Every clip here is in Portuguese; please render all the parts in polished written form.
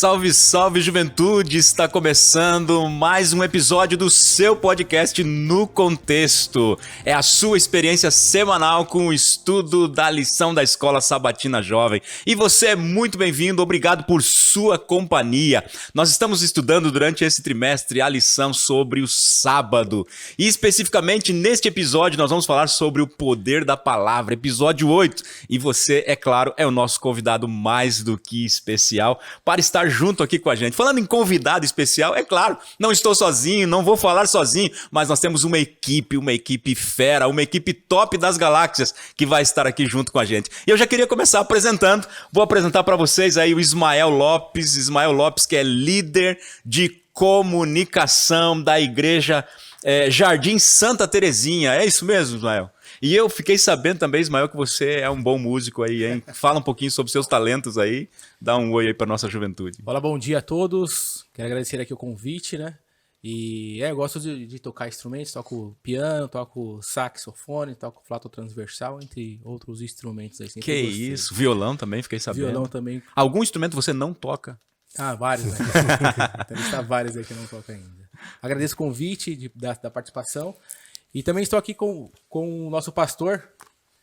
Salve, salve juventude! Está começando mais um episódio do seu podcast No Contexto. É a sua experiência semanal com o estudo da lição da Escola Sabatina Jovem. E você é muito bem-vindo, obrigado por sua companhia. Nós estamos estudando durante esse trimestre a lição sobre o sábado. E especificamente neste episódio nós vamos falar sobre o poder da palavra, episódio 8. E você, é claro, é o nosso convidado mais do que especial para estar junto aqui com a gente. Falando em convidado especial, é claro, não estou sozinho, não vou falar sozinho, mas nós temos uma equipe fera, uma equipe top das galáxias que vai estar aqui junto com a gente. E eu já queria começar apresentando, vou apresentar para vocês aí o Ismael Lopes, que é líder de comunicação da igreja Jardim Santa Terezinha. É isso mesmo, Ismael? E eu fiquei sabendo também, Ismael, que você é um bom músico aí, hein? Fala um pouquinho sobre seus talentos aí, dá um oi aí para nossa juventude. Olá, bom dia a todos. Quero agradecer aqui o convite, né? E eu gosto de tocar instrumentos, toco piano, toco saxofone, toco flauta transversal, entre outros instrumentos aí. Que isso, violão também, fiquei sabendo. Violão também. Algum instrumento você não toca? Ah, vários, né? Tem vários aí que eu não toco ainda. Agradeço o convite da participação. E também estou aqui com o nosso pastor,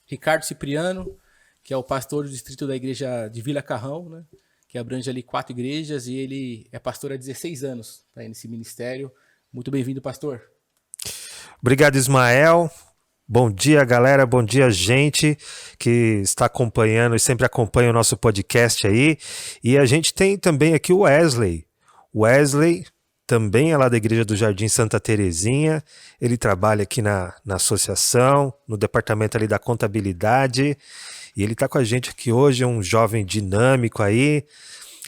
Ricardo Cipriano, que é o pastor do distrito da igreja de Vila Carrão, né? Que abrange ali 4 igrejas, e ele é pastor há 16 anos, tá aí nesse ministério. Muito bem-vindo, pastor. Obrigado, Ismael. Bom dia, galera. Bom dia, gente que está acompanhando e sempre acompanha o nosso podcast aí. E a gente tem também aqui o Wesley. Também é lá da igreja do Jardim Santa Terezinha. Ele trabalha aqui na associação, no departamento ali da contabilidade. E ele está com a gente aqui hoje, é um jovem dinâmico aí.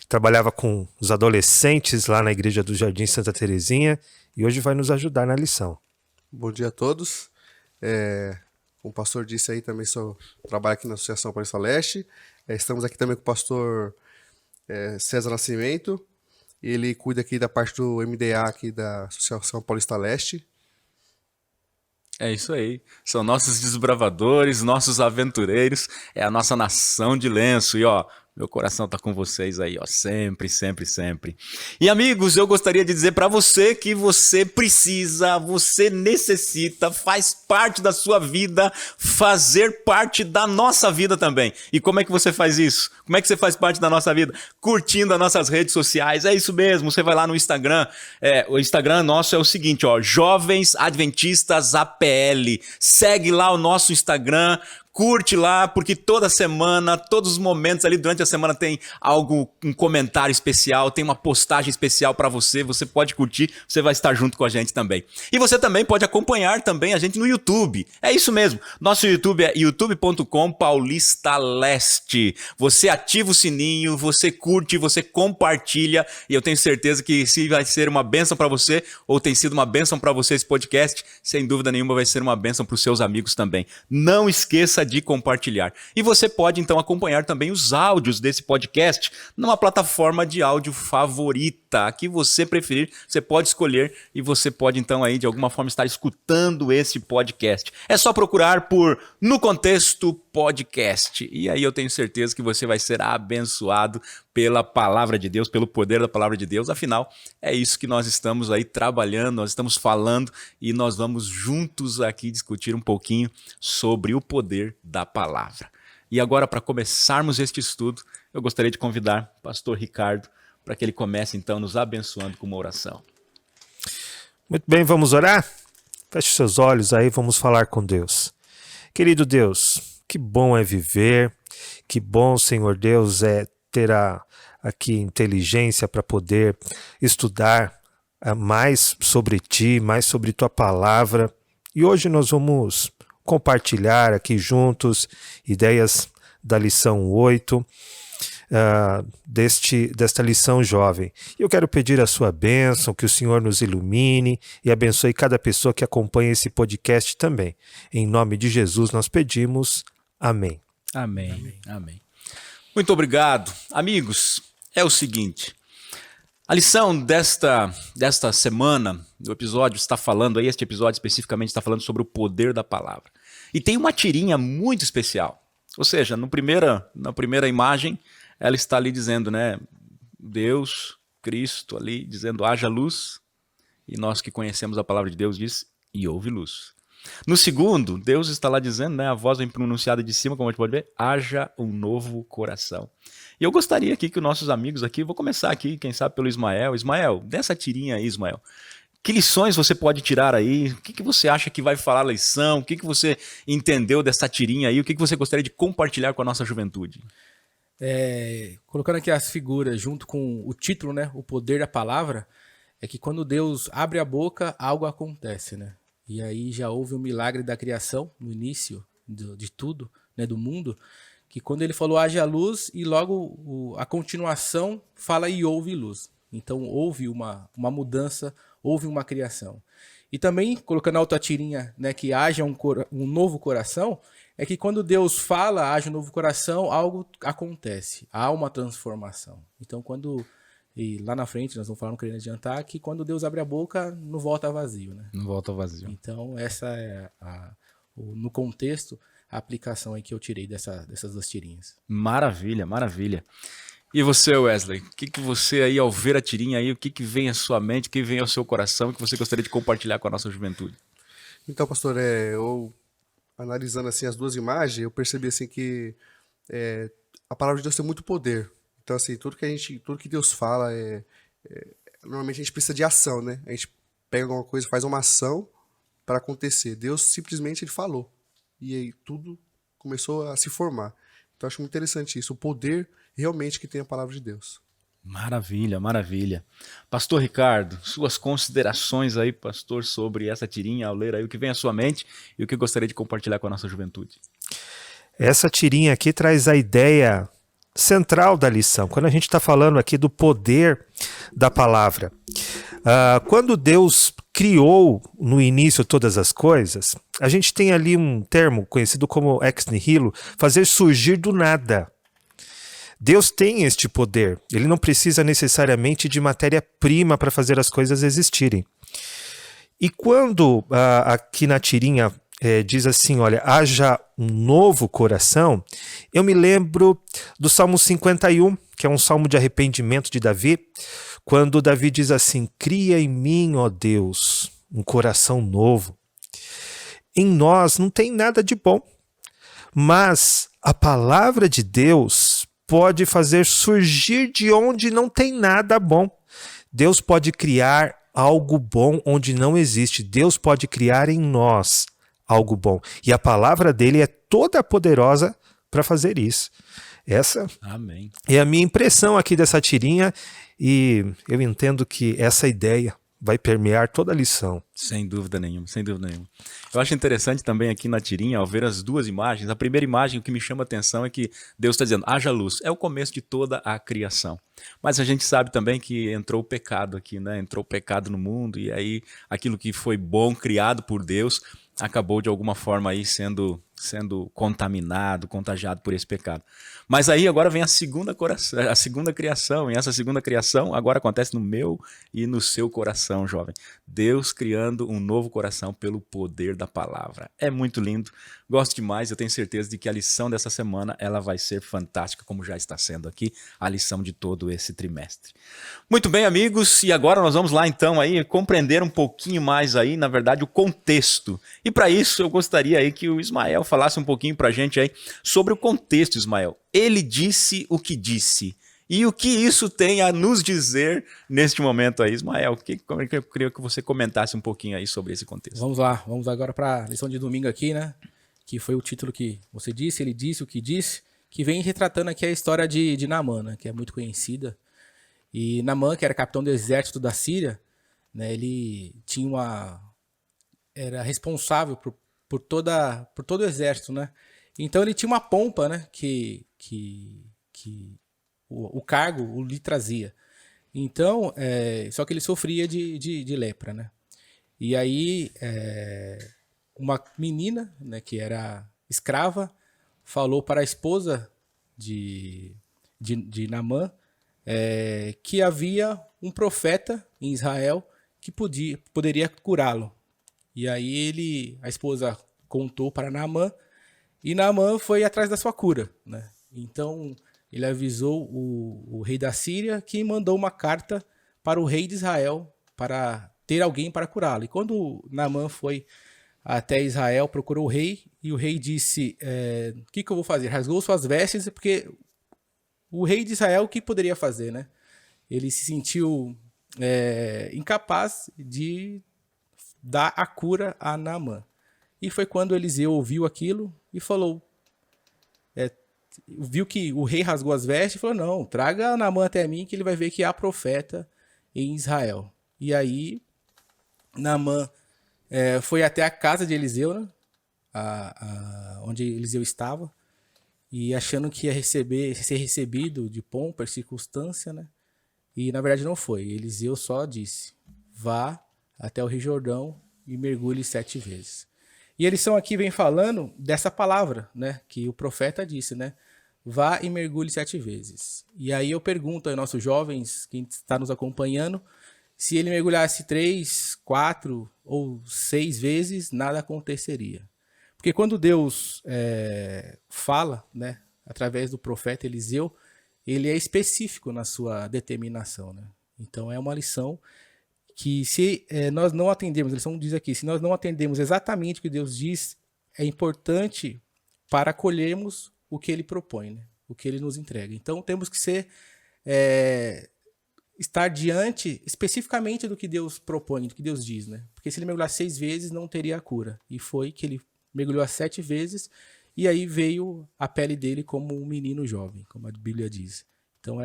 Trabalhava com os adolescentes lá na igreja do Jardim Santa Terezinha. E hoje vai nos ajudar na lição. Bom dia a todos. Como o pastor disse aí, também trabalho aqui na Associação Paulista Leste. Estamos aqui também com o pastor César Nascimento. Ele cuida aqui da parte do MDA aqui da Associação Paulista Leste. É isso aí. São nossos desbravadores, nossos aventureiros. É a nossa nação de lenço. E ó, meu coração tá com vocês aí, ó, sempre, sempre, sempre. E amigos, eu gostaria de dizer para você que você precisa, você necessita, faz parte da sua vida, fazer parte da nossa vida também. E como é que você faz isso? Como é que você faz parte da nossa vida? Curtindo as nossas redes sociais. É isso mesmo, você vai lá no Instagram. O Instagram nosso é o seguinte, ó, Jovens Adventistas APL. Segue lá o nosso Instagram. Curte lá, porque toda semana, todos os momentos ali durante a semana tem um comentário especial, tem uma postagem especial para você, você pode curtir, você vai estar junto com a gente também. E você também pode acompanhar também a gente no YouTube. É isso mesmo, nosso YouTube é youtube.com/Paulista Leste. Você ativa o sininho, você curte, você compartilha, e eu tenho certeza que se vai ser uma bênção para você, ou tem sido uma bênção para você esse podcast, sem dúvida nenhuma vai ser uma bênção para os seus amigos também. Não esqueça de compartilhar. E você pode então acompanhar também os áudios desse podcast numa plataforma de áudio favorita, a que você preferir, você pode escolher e você pode então aí de alguma forma estar escutando esse podcast. É só procurar por No Contexto Podcast. E aí eu tenho certeza que você vai ser abençoado pela palavra de Deus, pelo poder da palavra de Deus. Afinal, é isso que nós estamos aí trabalhando, nós estamos falando e nós vamos juntos aqui discutir um pouquinho sobre o poder da palavra. E agora, para começarmos este estudo, eu gostaria de convidar o pastor Ricardo para que ele comece então nos abençoando com uma oração. Muito bem, vamos orar? Feche seus olhos aí, vamos falar com Deus. Querido Deus, que bom é viver, que bom, Senhor Deus, é ter aqui inteligência para poder estudar mais sobre Ti, mais sobre Tua palavra. E hoje nós vamos compartilhar aqui juntos ideias da lição 8, desta lição jovem. Eu quero pedir a sua bênção, que o Senhor nos ilumine e abençoe cada pessoa que acompanha esse podcast também. Em nome de Jesus nós pedimos. Amém. Amém. Amém. Amém. Muito obrigado. Amigos, é o seguinte, a lição desta semana, do episódio está falando, aí este episódio especificamente está falando sobre o poder da palavra. E tem uma tirinha muito especial. Ou seja, na primeira imagem, ela está ali dizendo, né, Deus, Cristo ali, dizendo haja luz, e nós que conhecemos a palavra de Deus diz, e houve luz. No segundo, Deus está lá dizendo, né, a voz vem pronunciada de cima, como a gente pode ver, haja um novo coração. E eu gostaria aqui que os nossos amigos aqui, vou começar aqui, quem sabe pelo Ismael. Ismael, dessa tirinha aí, Ismael, que lições você pode tirar aí? O que você acha que vai falar a lição? O que você entendeu dessa tirinha aí? O que você gostaria de compartilhar com a nossa juventude? Colocando aqui as figuras junto com o título, né, o poder da palavra, é que quando Deus abre a boca, algo acontece, né? E aí já houve o milagre da criação, no início de tudo, né, do mundo, que quando ele falou haja luz, e logo a continuação fala e houve luz. Então houve uma mudança, houve uma criação. E também, colocando a outra tirinha, né, que haja um novo coração, é que quando Deus fala, haja um novo coração, algo acontece, há uma transformação. Então e lá na frente, nós vamos falar, não querendo adiantar, que quando Deus abre a boca, não volta vazio, né? Não volta vazio. Então, essa é, no contexto, a aplicação aí que eu tirei dessas duas tirinhas. Maravilha, maravilha. E você, Wesley, o que você aí, ao ver a tirinha aí, o que vem à sua mente, o que vem ao seu coração, que você gostaria de compartilhar com a nossa juventude? Então, pastor, eu analisando assim as duas imagens, eu percebi assim que a palavra de Deus tem muito poder. Então, assim, tudo que Deus fala normalmente a gente precisa de ação, né? A gente pega alguma coisa, faz uma ação para acontecer. Deus simplesmente ele falou. E aí tudo começou a se formar. Então, eu acho muito interessante isso, o poder realmente que tem a palavra de Deus. Maravilha, maravilha. Pastor Ricardo, suas considerações aí, pastor, sobre essa tirinha, ao ler aí o que vem à sua mente e o que gostaria de compartilhar com a nossa juventude. Essa tirinha aqui traz a ideia central da lição, quando a gente está falando aqui do poder da palavra. Quando Deus criou no início todas as coisas, a gente tem ali um termo conhecido como ex nihilo, fazer surgir do nada. Deus tem este poder, ele não precisa necessariamente de matéria-prima para fazer as coisas existirem. E quando aqui na tirinha diz assim, olha, haja um novo coração, eu me lembro do Salmo 51, que é um salmo de arrependimento de Davi, quando Davi diz assim, cria em mim, ó Deus, um coração novo. Em nós não tem nada de bom, mas a palavra de Deus pode fazer surgir de onde não tem nada bom. Deus pode criar algo bom onde não existe. Deus pode criar em nós algo bom. E a palavra dele é toda poderosa para fazer isso. Essa Amém. é a minha impressão aqui dessa tirinha e eu entendo que essa ideia vai permear toda a lição. Sem dúvida nenhuma, sem dúvida nenhuma. Eu acho interessante também aqui na tirinha, ao ver as duas imagens, a primeira imagem, o que me chama a atenção é que Deus está dizendo, haja luz, é o começo de toda a criação. Mas a gente sabe também que entrou o pecado aqui, né? Entrou o pecado no mundo e aí aquilo que foi bom, criado por Deus, acabou de alguma forma aí sendo contaminado, contagiado por esse pecado. Mas aí agora vem a segunda criação, e essa segunda criação agora acontece no meu e no seu coração, jovem. Deus criando um novo coração pelo poder da palavra. É muito lindo, gosto demais, eu tenho certeza de que a lição dessa semana ela vai ser fantástica, como já está sendo aqui a lição de todo esse trimestre. Muito bem, amigos, e agora nós vamos lá então aí compreender um pouquinho mais aí, na verdade, o contexto. E para isso eu gostaria aí que o Ismael falasse um pouquinho pra gente aí sobre o contexto, Ismael. Ele disse o que disse. E o que isso tem a nos dizer neste momento aí, Ismael? Eu queria que você comentasse um pouquinho aí sobre esse contexto. Vamos lá, vamos agora para a lição de domingo aqui, né? Que foi o título que você disse, ele disse o que disse, que vem retratando aqui a história de Naamã, né? Que é muito conhecida. E Naamã, que era capitão do exército da Síria, né? Ele era responsável por todo o exército, né? Então ele tinha uma pompa, né? Que o cargo lhe trazia. Então, só que ele sofria de lepra, né? E aí, uma menina, né, que era escrava, falou para a esposa de Naamã que havia um profeta em Israel que poderia curá-lo. E aí a esposa contou para Naamã, e Naamã foi atrás da sua cura, né? Então, ele avisou o rei da Síria, que mandou uma carta para o rei de Israel para ter alguém para curá-lo. E quando Naamã foi até Israel, procurou o rei, e o rei disse, o que eu vou fazer? Rasgou suas vestes, porque o rei de Israel, o que poderia fazer, né? Ele se sentiu incapaz de dar a cura a Naamã. E foi quando Eliseu ouviu aquilo e falou, viu que o rei rasgou as vestes e falou, não, traga Naamã até mim que ele vai ver que há profeta em Israel. E aí, Naamã foi até a casa de Eliseu, né? Onde Eliseu estava, e achando que ia ser recebido de pompa e circunstância, né? E na verdade não foi. Eliseu só disse, vá até o Rio Jordão e mergulhe 7 vezes. E eles aqui vem falando dessa palavra, né? Que o profeta disse, né? Vá e mergulhe 7 vezes. E aí eu pergunto aos nossos jovens, quem está nos acompanhando, se ele mergulhasse 3, 4 ou 6 vezes, nada aconteceria. Porque quando Deus fala, né, através do profeta Eliseu, ele é específico na sua determinação, né? Então é uma lição que se nós não atendemos, a lição diz aqui, se nós não atendemos exatamente o que Deus diz, é importante para colhermos o que ele propõe, né? O que ele nos entrega. Então temos que estar diante especificamente do que Deus propõe, do que Deus diz, né? Porque se ele mergulhar 6 vezes, não teria a cura. E foi que ele mergulhou 7 vezes, e aí veio a pele dele como um menino jovem, como a Bíblia diz. Então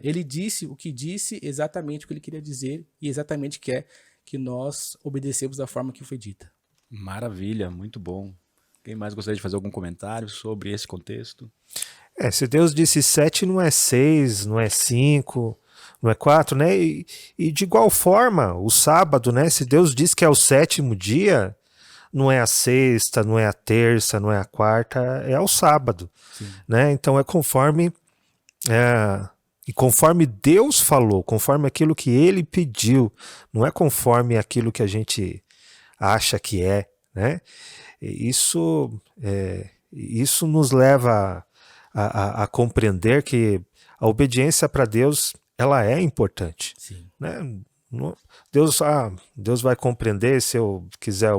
ele disse o que disse, exatamente o que ele queria dizer, e exatamente quer que nós obedecemos da forma que foi dita. Maravilha, muito bom. Quem mais gostaria de fazer algum comentário sobre esse contexto? Se Deus disse 7, não é 6, não é 5, não é 4, né? E de igual forma, o sábado, né? Se Deus diz que é o 7º dia, não é a sexta, não é a terça, não é a quarta, é ao sábado, né? Então é conforme e conforme Deus falou, conforme aquilo que Ele pediu, não é conforme aquilo que a gente acha que é, né? Isso nos leva a compreender que a obediência para Deus, ela é importante. Sim. Né? Deus vai compreender se eu quiser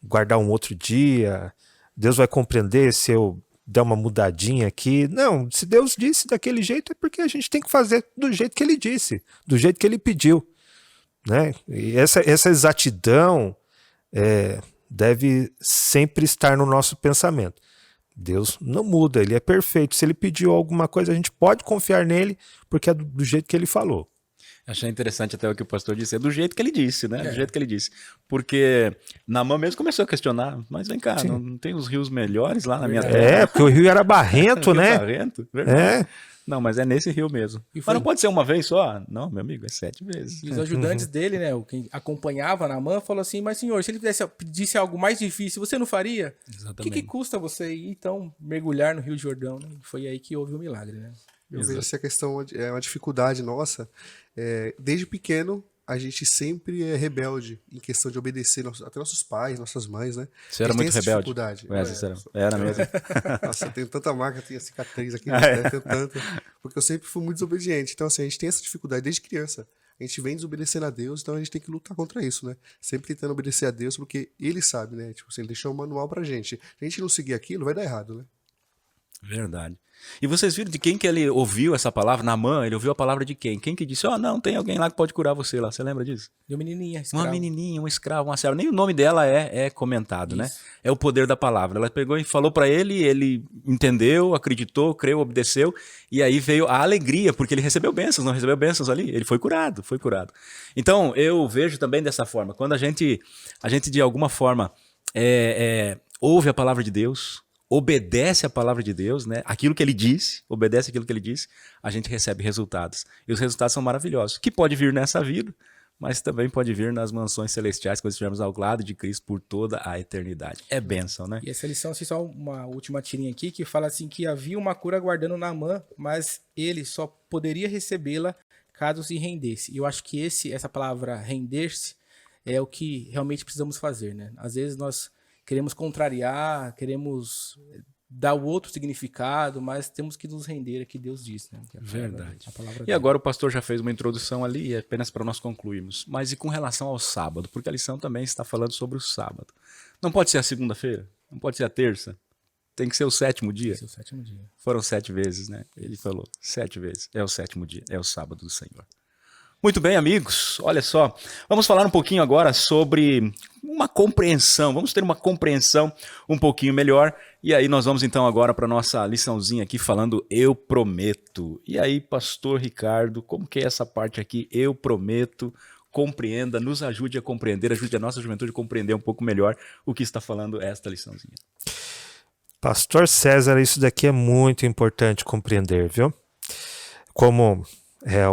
guardar um outro dia, Deus vai compreender se eu der uma mudadinha aqui. Não, se Deus disse daquele jeito é porque a gente tem que fazer do jeito que Ele disse, do jeito que Ele pediu. Né? E essa exatidão deve sempre estar no nosso pensamento. Deus não muda, Ele é perfeito. Se Ele pediu alguma coisa, a gente pode confiar nele, porque é do jeito que Ele falou. Achei interessante até o que o pastor disse, é do jeito que ele disse, né? Do jeito que ele disse. Porque Naamã mesmo começou a questionar, mas vem cá, não tem os rios melhores lá na minha terra? Porque o rio era barrento, né? Barrento? Verdade. Não, mas é nesse rio mesmo. Mas não pode ser uma vez só? Não, meu amigo, é 7 vezes. E os ajudantes dele, né, quem acompanhava Naamã, falou assim, mas senhor, se ele pedisse algo mais difícil, você não faria? Exatamente. O que custa você ir, então, mergulhar no Rio Jordão? Né? Foi aí que houve o milagre, né? Eu vejo essa questão, é uma dificuldade nossa. Desde pequeno, a gente sempre é rebelde em questão de obedecer até nossos pais, nossas mães, né? Você era muito rebelde? Dificuldade. Era mesmo. Nossa, eu tenho tanta marca, tenho cicatriz aqui, tenho tanta. Porque eu sempre fui muito desobediente. Então, assim, a gente tem essa dificuldade desde criança. A gente vem desobedecendo a Deus, então a gente tem que lutar contra isso, né? Sempre tentando obedecer a Deus, porque Ele sabe, né? Tipo assim, Ele deixou um manual pra gente. Se a gente não seguir aquilo, vai dar errado, né? Verdade. E vocês viram de quem que ele ouviu essa palavra? Naamã, ele ouviu a palavra de quem? Quem que disse, não, tem alguém lá que pode curar você lá. Você lembra disso? De uma menininha, escrava. Uma menininha, um escravo, uma serva. Nem o nome dela é comentado, né? É o poder da palavra. Ela pegou e falou para ele entendeu, acreditou, creu, obedeceu. E aí veio a alegria, porque ele recebeu bênçãos, não recebeu bênçãos ali? Ele foi curado, foi curado. Então, eu vejo também dessa forma. Quando a gente de alguma forma, ouve a palavra de Deus, obedece a palavra de Deus, né? Aquilo que ele disse, obedece aquilo que ele disse, a gente recebe resultados. E os resultados são maravilhosos. Que pode vir nessa vida, mas também pode vir nas mansões celestiais, quando estivermos ao lado de Cristo por toda a eternidade. É bênção, né? E essa lição, assim, só uma última tirinha aqui, que fala assim que havia uma cura aguardando Naamã, mas ele só poderia recebê-la caso se rendesse. E eu acho que essa palavra render-se é o que realmente precisamos fazer, né? Às vezes nós queremos contrariar, queremos dar o outro significado, mas temos que nos render a que Deus diz, né? Que é Verdade. a palavra E dele. agora o pastor já fez uma introdução ali, apenas para nós concluirmos. Mas e com relação ao sábado? Porque a lição também está falando sobre o sábado. Não pode ser a segunda-feira? Não pode ser a terça? Tem que ser o sétimo dia? Esse é o 7º dia. Foram 7 vezes, né? Ele falou 7 vezes. É o sétimo dia, é o sábado do Senhor. Muito bem, amigos, olha só, vamos falar um pouquinho agora sobre uma compreensão, vamos ter uma compreensão um pouquinho melhor, e aí nós vamos então agora para a nossa liçãozinha aqui falando eu prometo. E aí, pastor Ricardo, como que é essa parte aqui, eu prometo, compreenda, nos ajude a compreender, ajude a nossa juventude a compreender um pouco melhor o que está falando esta liçãozinha. Pastor César, isso daqui é muito importante compreender, viu? Como é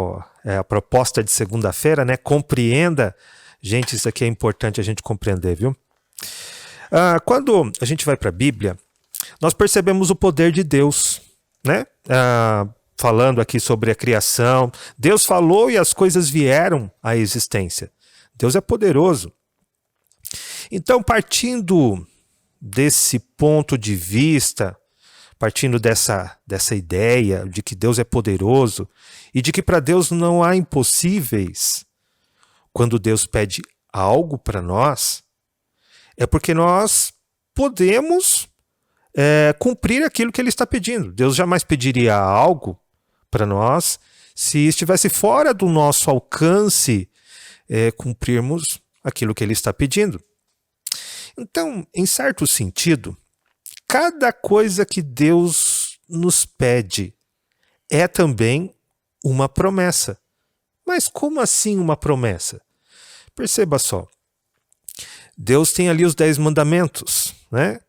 a proposta de segunda-feira, né? Compreenda. Gente, isso aqui é importante a gente compreender, viu? Quando a gente vai para a Bíblia, nós percebemos o poder de Deus, né? Falando aqui sobre a criação, Deus falou e as coisas vieram à existência. Deus é poderoso. Então, partindo desse ponto de vista, partindo dessa ideia de que Deus é poderoso e de que para Deus não há impossíveis, quando Deus pede algo para nós, é porque nós podemos cumprir aquilo que Ele está pedindo. Deus jamais pediria algo para nós se estivesse fora do nosso alcance cumprirmos aquilo que Ele está pedindo. Então, em certo sentido, cada coisa que Deus nos pede é também uma promessa. Mas como assim uma promessa? Perceba só. Deus tem ali os 10 mandamentos, né?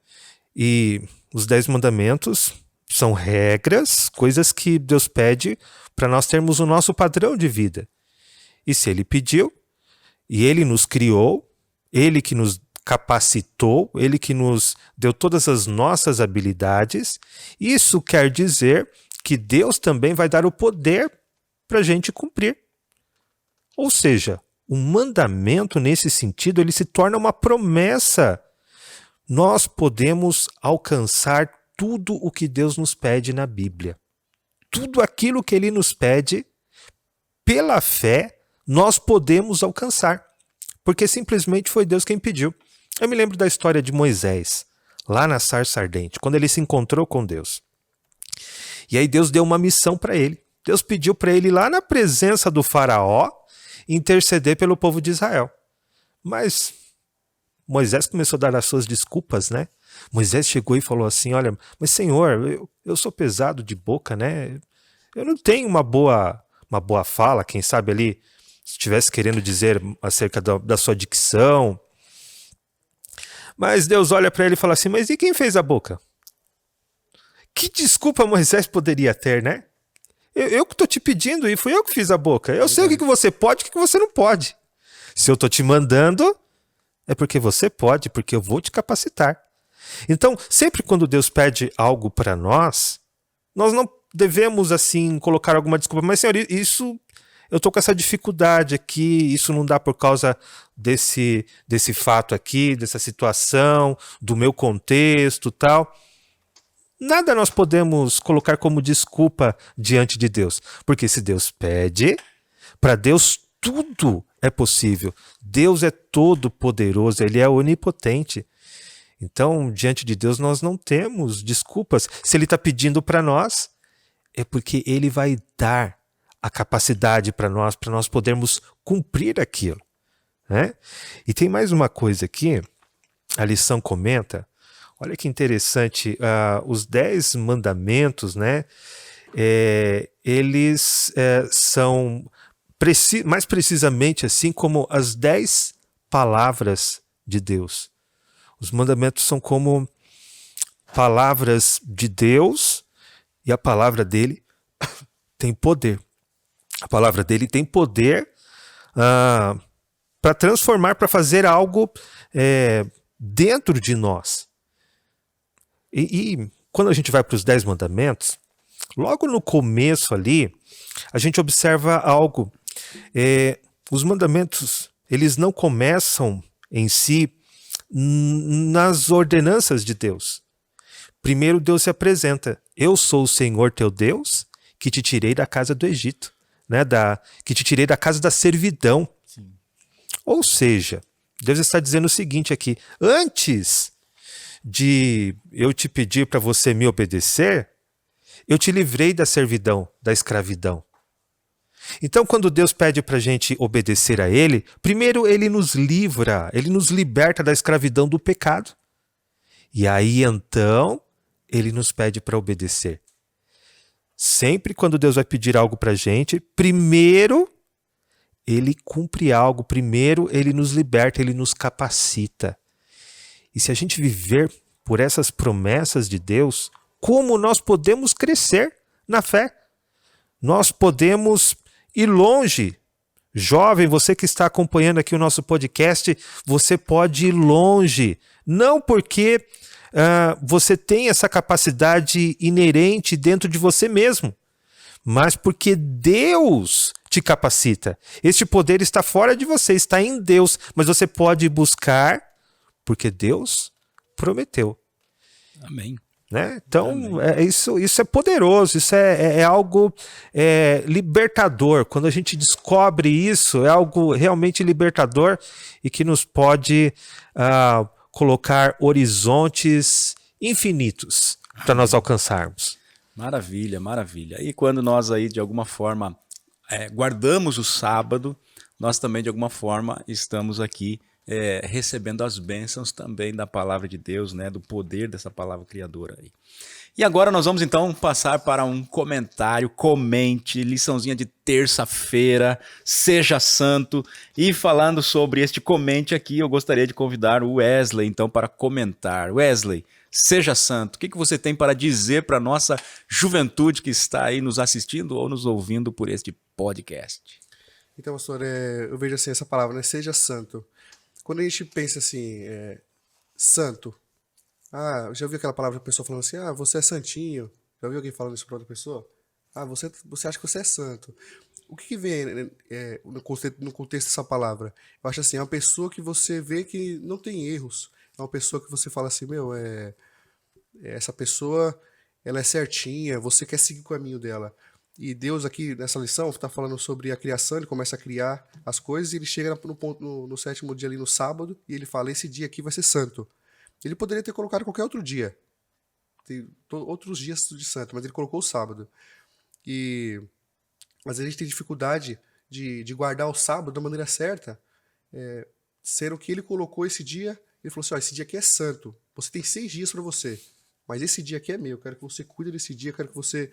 E os 10 mandamentos são regras, coisas que Deus pede para nós termos o nosso padrão de vida. E se Ele pediu, e Ele nos criou, Ele que nos capacitou, Ele que nos deu todas as nossas habilidades, isso quer dizer que Deus também vai dar o poder para a gente cumprir. Ou seja, o mandamento nesse sentido, ele se torna uma promessa. Nós podemos alcançar tudo o que Deus nos pede na Bíblia. Tudo aquilo que Ele nos pede, pela fé, nós podemos alcançar. Porque simplesmente foi Deus quem pediu. Eu me lembro da história de Moisés, lá na sarça ardente, quando ele se encontrou com Deus. E aí Deus deu uma missão para ele. Deus pediu para ele ir lá na presença do faraó interceder pelo povo de Israel. Mas Moisés começou a dar as suas desculpas, né? Moisés chegou e falou assim, olha, mas Senhor, eu sou pesado de boca, né? Eu não tenho uma boa fala, quem sabe ali, se estivesse querendo dizer acerca da sua dicção. Mas Deus olha para ele e fala assim, mas e quem fez a boca? Que desculpa Moisés poderia ter, né? Eu que estou te pedindo e fui eu que fiz a boca. Eu sei o que você pode e o que você não pode. Se eu estou te mandando, é porque você pode, porque eu vou te capacitar. Então, sempre quando Deus pede algo para nós não devemos, assim, colocar alguma desculpa. Mas, Senhor, isso, eu estou com essa dificuldade aqui, isso não dá por causa desse fato aqui, dessa situação, do meu contexto e tal. Nada nós podemos colocar como desculpa diante de Deus. Porque se Deus pede, para Deus tudo é possível. Deus é todo poderoso, Ele é onipotente. Então, diante de Deus, nós não temos desculpas. Se Ele está pedindo para nós, é porque Ele vai dar a capacidade para nós podermos cumprir aquilo, né? E tem mais uma coisa aqui, a lição comenta, olha que interessante, os 10 mandamentos, né? Eles são, mais precisamente assim, como as 10 palavras de Deus. Os mandamentos são como palavras de Deus e a palavra dele tem poder. A palavra dele tem poder para transformar, para fazer algo dentro de nós. E quando a gente vai para os 10 mandamentos, logo no começo ali, a gente observa algo. Os mandamentos, eles não começam em si nas ordenanças de Deus. primeiro Deus se apresenta. Eu sou o Senhor teu Deus, que te tirei da casa do Egito, né? Que te tirei da casa da servidão. Sim. Ou seja, Deus está dizendo o seguinte aqui: antes de eu te pedir para você me obedecer, eu te livrei da servidão, da escravidão. Então, quando Deus pede para a gente obedecer a Ele, primeiro Ele nos livra, Ele nos liberta da escravidão do pecado. E aí, então, Ele nos pede para obedecer. Sempre quando Deus vai pedir algo para a gente, primeiro Ele cumpre algo, primeiro Ele nos liberta, Ele nos capacita. E se a gente viver por essas promessas de Deus, como nós podemos crescer na fé? Nós podemos ir longe. Jovem, você que está acompanhando aqui o nosso podcast, você pode ir longe. Não porque você tem essa capacidade inerente dentro de você mesmo, mas porque Deus te capacita. Este poder está fora de você, está em Deus, mas você pode buscar porque Deus prometeu. Amém. Né? Então, isso é poderoso, isso é algo libertador. Quando a gente descobre isso, é algo realmente libertador e que nos pode colocar horizontes infinitos para nós alcançarmos. Maravilha, maravilha. E quando nós aí, de alguma forma, guardamos o sábado, nós também, de alguma forma, estamos aqui recebendo as bênçãos também da palavra de Deus, né, do poder dessa palavra criadora aí. E agora nós vamos então passar para um comentário, comente, liçãozinha de terça-feira, seja santo. E falando sobre este comente aqui, eu gostaria de convidar o Wesley então para comentar. Wesley, seja santo, o que você tem para dizer para a nossa juventude que está aí nos assistindo ou nos ouvindo por este podcast? Então, pastor, eu vejo assim essa palavra, né? Seja santo. Quando a gente pensa assim, santo, já ouviu aquela palavra da pessoa falando assim, você é santinho? Já ouviu alguém falando isso para outra pessoa? Você acha que você é santo. O que vem no contexto dessa palavra? Eu acho assim, é uma pessoa que você vê que não tem erros. É uma pessoa que você fala assim, essa pessoa, ela é certinha, você quer seguir o caminho dela. E Deus aqui, nessa lição, está falando sobre a criação, ele começa a criar as coisas e ele chega no sétimo dia ali, no sábado, e ele fala, esse dia aqui vai ser santo. Ele poderia ter colocado qualquer outro dia. Tem outros dias de santo, mas ele colocou o sábado. E às vezes a gente tem dificuldade de guardar o sábado da maneira certa, sendo que ele colocou esse dia, ele falou assim, esse dia aqui é santo, você tem 6 dias para você, mas esse dia aqui é meu, eu quero que você cuide desse dia, eu quero que você...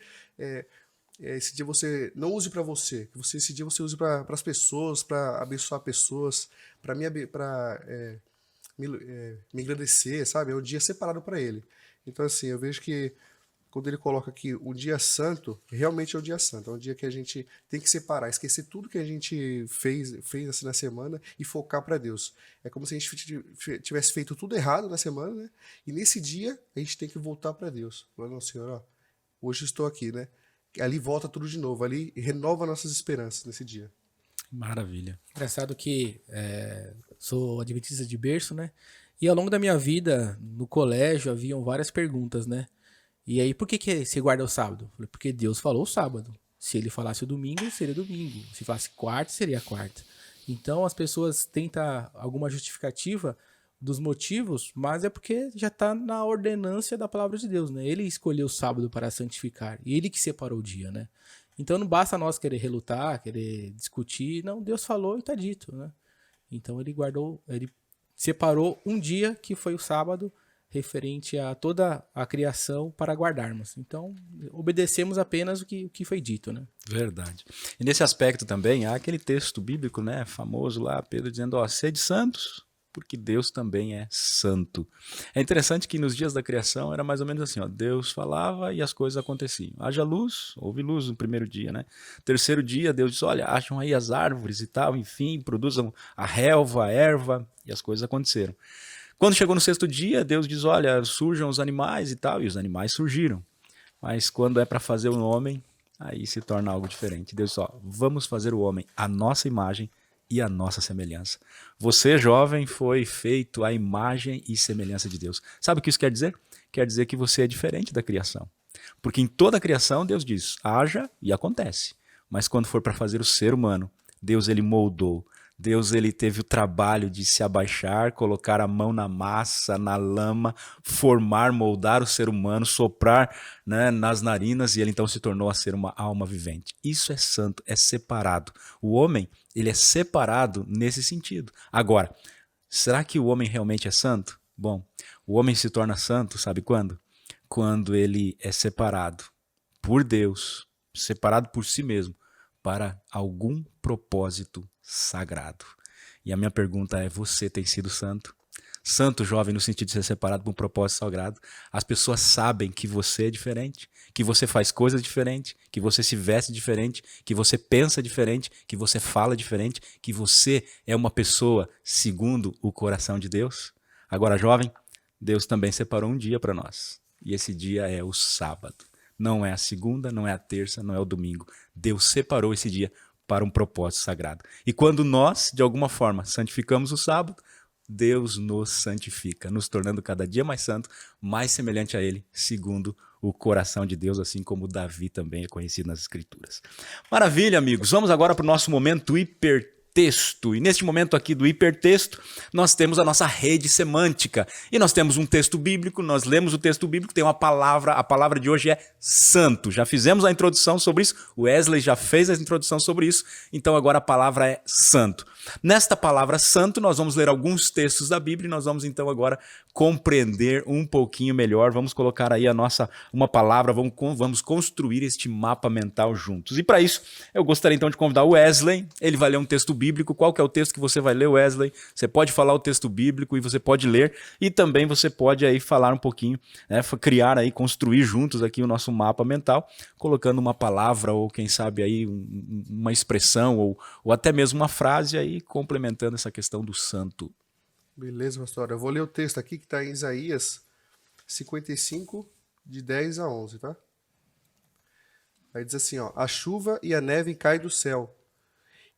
esse dia você não use para você, que esse dia você use para as pessoas, para abençoar pessoas, para me agradecer, sabe? É um dia separado para ele. Então, assim, eu vejo que quando ele coloca aqui um dia santo, realmente é um dia santo. É um dia que a gente tem que separar, esquecer tudo que a gente fez assim na semana e focar para Deus. É como se a gente tivesse feito tudo errado na semana, né? E nesse dia a gente tem que voltar para Deus. Falando, Senhor, hoje eu estou aqui, né? Ali volta tudo de novo, ali renova nossas esperanças nesse dia. Maravilha. Engraçado que sou adventista de berço, né? E ao longo da minha vida, no colégio, haviam várias perguntas, né? E aí, por que você guarda o sábado? Falei, porque Deus falou o sábado. Se ele falasse o domingo, seria domingo. Se falasse quarta, seria quarta. Então, as pessoas tentam alguma justificativa dos motivos, mas é porque já está na ordenância da palavra de Deus, né? Ele escolheu o sábado para santificar, e ele que separou o dia, né? Então não basta nós querer relutar, querer discutir, não, Deus falou e está dito, né? Então ele separou um dia que foi o sábado, referente a toda a criação para guardarmos. Então obedecemos apenas o que foi dito, né? Verdade. E nesse aspecto também há aquele texto bíblico, né, famoso lá, Pedro dizendo, sede santos, porque Deus também é santo. É interessante que nos dias da criação era mais ou menos assim, Deus falava e as coisas aconteciam. Haja luz, houve luz no primeiro dia, né? Terceiro dia, Deus disse, olha, acham aí as árvores e tal, enfim, produzam a relva, a erva, e as coisas aconteceram. Quando chegou no sexto dia, Deus diz, olha, surjam os animais e tal, e os animais surgiram. Mas quando é para fazer o homem, aí se torna algo diferente. Deus diz, vamos fazer o homem à nossa imagem e a nossa semelhança. Você, jovem, foi feito à imagem e semelhança de Deus. Sabe o que isso quer dizer? quer dizer que você é diferente da criação. Porque em toda a criação Deus diz, haja e acontece. Mas quando for para fazer o ser humano, Deus ele moldou. Deus ele teve o trabalho de se abaixar, colocar a mão na massa, na lama, formar, moldar o ser humano, soprar, né, nas narinas, e ele então se tornou a ser uma alma vivente. Isso é santo, é separado. O homem, ele é separado nesse sentido. Agora, será que o homem realmente é santo? Bom, o homem se torna santo, sabe quando? Quando ele é separado por Deus, separado por si mesmo, para algum propósito sagrado. E a minha pergunta é, você tem sido santo? Santo, jovem, no sentido de ser separado por um propósito sagrado. As pessoas sabem que você é diferente, que você faz coisas diferentes, que você se veste diferente, que você pensa diferente, que você fala diferente, que você é uma pessoa segundo o coração de Deus. Agora, jovem, Deus também separou um dia para nós. E esse dia é o sábado. Não é a segunda, não é a terça, não é o domingo. Deus separou esse dia para um propósito sagrado. E quando nós, de alguma forma, santificamos o sábado, Deus nos santifica, nos tornando cada dia mais santo, mais semelhante a Ele, segundo o coração de Deus, assim como Davi também é conhecido nas Escrituras. Maravilha, amigos. Vamos agora para o nosso momento hipertexto. E neste momento aqui do hipertexto, nós temos a nossa rede semântica. E nós temos um texto bíblico, nós lemos o texto bíblico, tem uma palavra, a palavra de hoje é santo. Já fizemos a introdução sobre isso, o Wesley já fez a introdução sobre isso, então agora a palavra é santo. Nesta palavra santo, nós vamos ler alguns textos da Bíblia e nós vamos então agora compreender um pouquinho melhor, vamos colocar aí uma palavra, vamos construir este mapa mental juntos. E para isso, eu gostaria então de convidar o Wesley, ele vai ler um texto bíblico. Qual que é o texto que você vai ler, Wesley? Você pode falar o texto bíblico e você pode ler, e também você pode aí falar um pouquinho, né, criar aí, construir juntos aqui o nosso mapa mental, colocando uma palavra ou quem sabe aí uma expressão ou até mesmo uma frase aí, complementando essa questão do santo. Beleza, pastor. Eu vou ler o texto aqui que está em Isaías 55, de 10 a 11, tá? Aí diz assim, ó: a chuva e a neve caem do céu,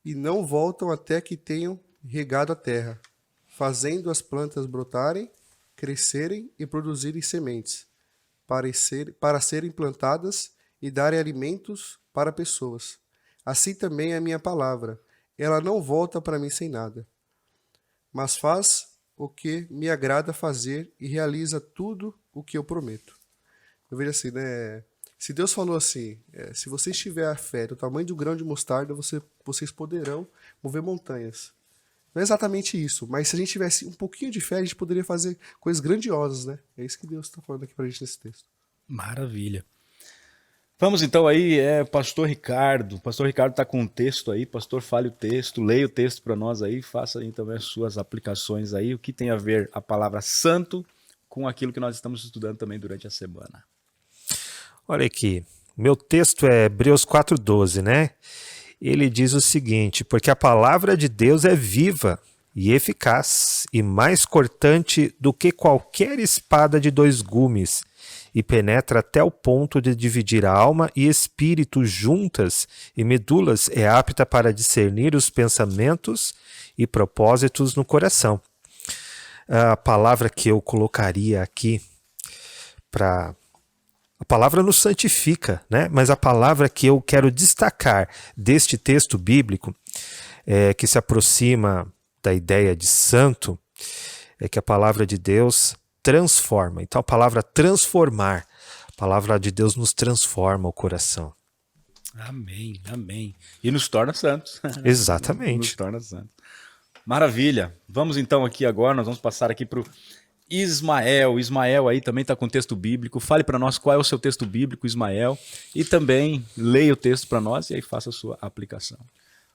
e não voltam até que tenham regado a terra, fazendo as plantas brotarem, crescerem e produzirem sementes, para serem plantadas e darem alimentos para pessoas. Assim também é a minha palavra, ela não volta para mim sem nada, mas faz o que me agrada fazer e realiza tudo o que eu prometo. Eu vejo assim, né? Se Deus falou assim, se vocês tiverem a fé do tamanho de um grão de mostarda, vocês poderão mover montanhas. Não é exatamente isso, mas se a gente tivesse um pouquinho de fé, a gente poderia fazer coisas grandiosas, né? É isso que Deus está falando aqui pra gente nesse texto. Maravilha. Vamos então aí, Pastor Ricardo. Pastor Ricardo está com um texto aí. Pastor, fale o texto, leia o texto para nós aí, faça aí também as suas aplicações aí. O que tem a ver a palavra santo com aquilo que nós estamos estudando também durante a semana. Olha aqui, meu texto é Hebreus 4:12, né? Ele diz o seguinte: porque a palavra de Deus é viva e eficaz e mais cortante do que qualquer espada de 2 gumes, e penetra até o ponto de dividir a alma e espírito juntas e medulas, é apta para discernir os pensamentos e propósitos no coração. A palavra que eu colocaria aqui a palavra nos santifica, né? Mas a palavra que eu quero destacar deste texto bíblico, que se aproxima da ideia de santo, é que a palavra de Deus transforma. Então a palavra transformar, a palavra de Deus nos transforma o coração. Amém, amém. E nos torna santos. Exatamente. Nos torna santos. Maravilha. Vamos então aqui agora, nós vamos passar aqui para o Ismael. Ismael aí também está com texto bíblico. Fale para nós qual é o seu texto bíblico, Ismael, e também leia o texto para nós e aí faça a sua aplicação.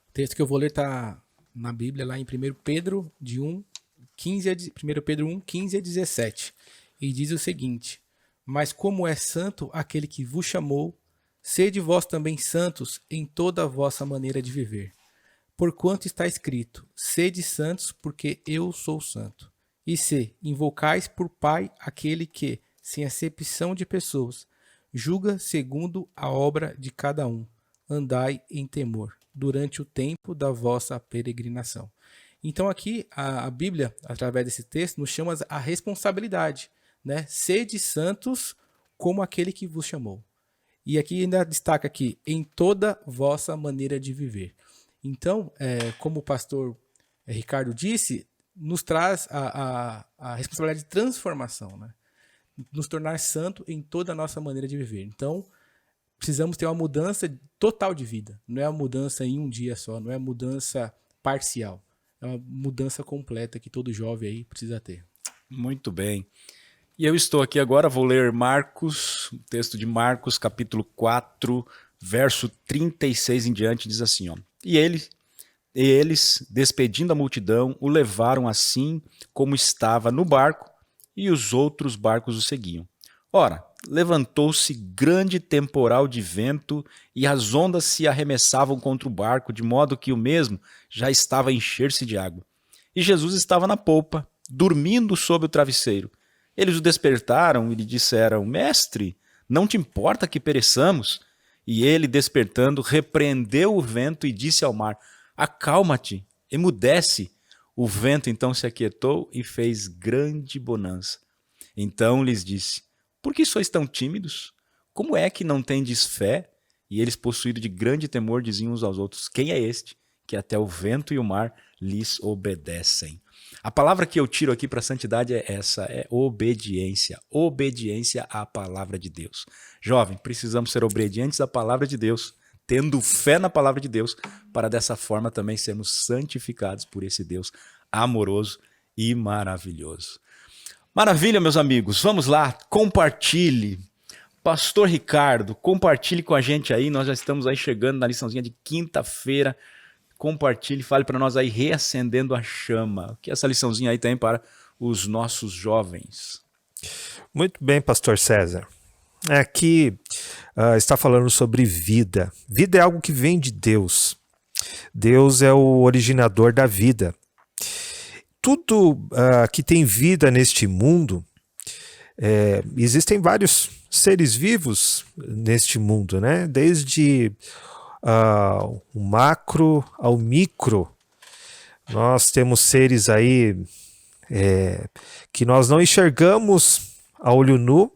O texto que eu vou ler está na Bíblia, lá em 1 Pedro 1, 15 a 17. E diz o seguinte: mas como é santo aquele que vos chamou, sede vós também santos em toda a vossa maneira de viver. Porquanto está escrito: sede santos, porque eu sou santo. E se invocais por Pai aquele que, sem acepção de pessoas, julga segundo a obra de cada um, andai em temor, durante o tempo da vossa peregrinação. Então aqui a Bíblia, através desse texto, nos chama a responsabilidade né? Sede santos como aquele que vos chamou. E aqui ainda destaca aqui, em toda vossa maneira de viver. Então, como o pastor Ricardo disse, nos traz a responsabilidade de transformação, né? Nos tornar santo em toda a nossa maneira de viver. Então, precisamos ter uma mudança total de vida. Não é uma mudança em um dia só, não é uma mudança parcial. É uma mudança completa que todo jovem aí precisa ter. Muito bem. E eu estou aqui agora, vou ler Marcos, o texto de Marcos, capítulo 4, verso 36 em diante, diz assim, ó. E eles, despedindo a multidão, o levaram assim como estava no barco, e os outros barcos o seguiam. Ora, levantou-se grande temporal de vento, e as ondas se arremessavam contra o barco, de modo que o mesmo já estava a encher-se de água. E Jesus estava na polpa, dormindo sob o travesseiro. Eles o despertaram e lhe disseram, Mestre, não te importa que pereçamos? E ele, despertando, repreendeu o vento e disse ao mar, Acalma-te, emudece. O vento então se aquietou e fez grande bonança. Então lhes disse, Por que sois tão tímidos? Como é que não tendes fé? E eles, possuídos de grande temor, diziam uns aos outros, Quem é este, que até o vento e o mar lhes obedecem? A palavra que eu tiro aqui para a santidade é essa, é obediência. Obediência à palavra de Deus. Jovem, precisamos ser obedientes à palavra de Deus, tendo fé na palavra de Deus, para dessa forma também sermos santificados por esse Deus amoroso e maravilhoso. Maravilha, meus amigos. Vamos lá, compartilhe. Pastor Ricardo, compartilhe com a gente aí. Nós já estamos aí chegando na liçãozinha de quinta-feira. Compartilhe, fale para nós aí, reacendendo a chama. O que essa liçãozinha aí tem para os nossos jovens? Muito bem, pastor César. Aqui está falando sobre vida. Vida é algo que vem de Deus. Deus é o originador da vida. Tudo que tem vida neste mundo, existem vários seres vivos neste mundo, né? Desde o macro ao micro. Nós temos seres aí que nós não enxergamos a olho nu,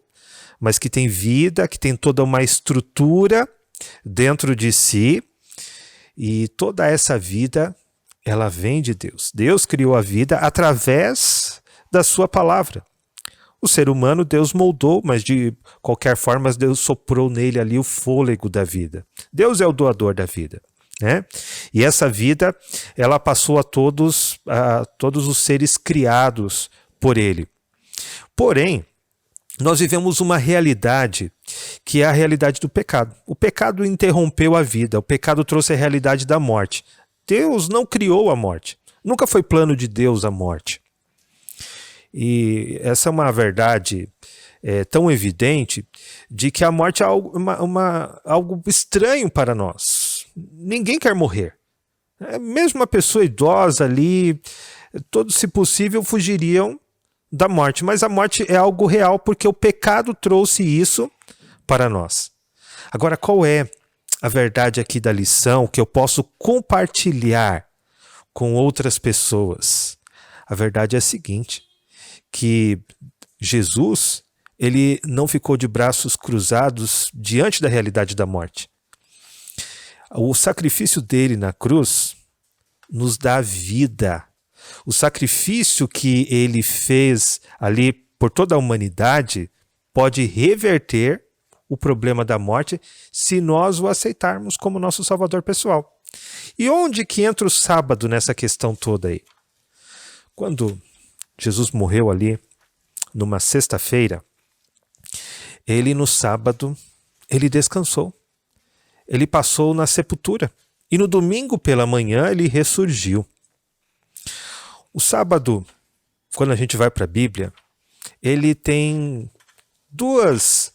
mas que tem vida, que tem toda uma estrutura dentro de si, e toda essa vida, ela vem de Deus. Deus criou a vida através da sua palavra. O ser humano Deus moldou, mas de qualquer forma Deus soprou nele ali o fôlego da vida. Deus é o doador da vida, né? E essa vida, ela passou a todos os seres criados por ele. Porém, nós vivemos uma realidade que é a realidade do pecado. O pecado interrompeu a vida, o pecado trouxe a realidade da morte. Deus não criou a morte, nunca foi plano de Deus a morte. E essa é uma verdade tão evidente de que a morte é algo estranho para nós. Ninguém quer morrer. Mesmo uma pessoa idosa ali, todos, se possível, fugiriam da morte. Mas a morte é algo real porque o pecado trouxe isso para nós. Agora, qual é a verdade aqui da lição que eu posso compartilhar com outras pessoas? A verdade é a seguinte, que Jesus, ele não ficou de braços cruzados diante da realidade da morte. O sacrifício dele na cruz nos dá vida. O sacrifício que ele fez ali por toda a humanidade pode reverter o problema da morte se nós o aceitarmos como nosso salvador pessoal. E onde que entra o sábado nessa questão toda aí? Quando Jesus morreu ali numa sexta-feira, ele no sábado, ele descansou. Ele passou na sepultura. E no domingo pela manhã ele ressurgiu. O sábado, quando a gente vai para a Bíblia, ele tem duas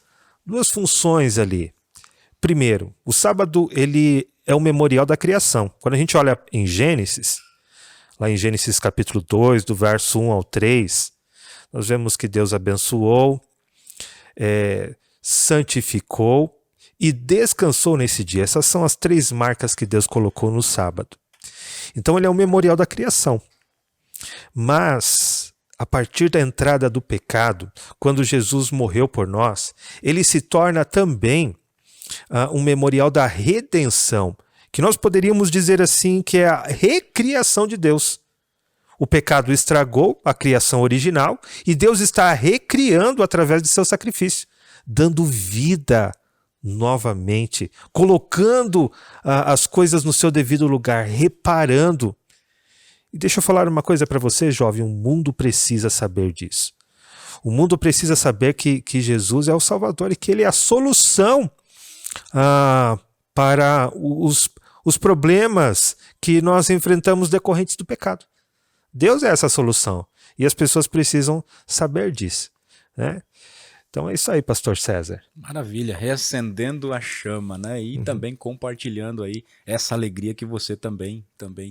funções ali. Primeiro, o sábado ele é o memorial da criação. Quando a gente olha em Gênesis, lá em Gênesis capítulo 2, do verso 1 ao 3, nós vemos que Deus abençoou, santificou e descansou nesse dia. Essas são as 3 marcas que Deus colocou no sábado. Então ele é o memorial da criação. Mas a partir da entrada do pecado, quando Jesus morreu por nós, ele se torna também um memorial da redenção, que nós poderíamos dizer assim que é a recriação de Deus. O pecado estragou a criação original e Deus está recriando através de seu sacrifício, dando vida novamente, colocando as coisas no seu devido lugar, reparando. E deixa eu falar uma coisa para você, jovem, o mundo precisa saber disso. O mundo precisa saber que Jesus é o Salvador e que Ele é a solução para os problemas que nós enfrentamos decorrentes do pecado. Deus é essa solução e as pessoas precisam saber disso, né? Então é isso aí, pastor César. Maravilha, reacendendo a chama, né? E também compartilhando aí essa alegria que você também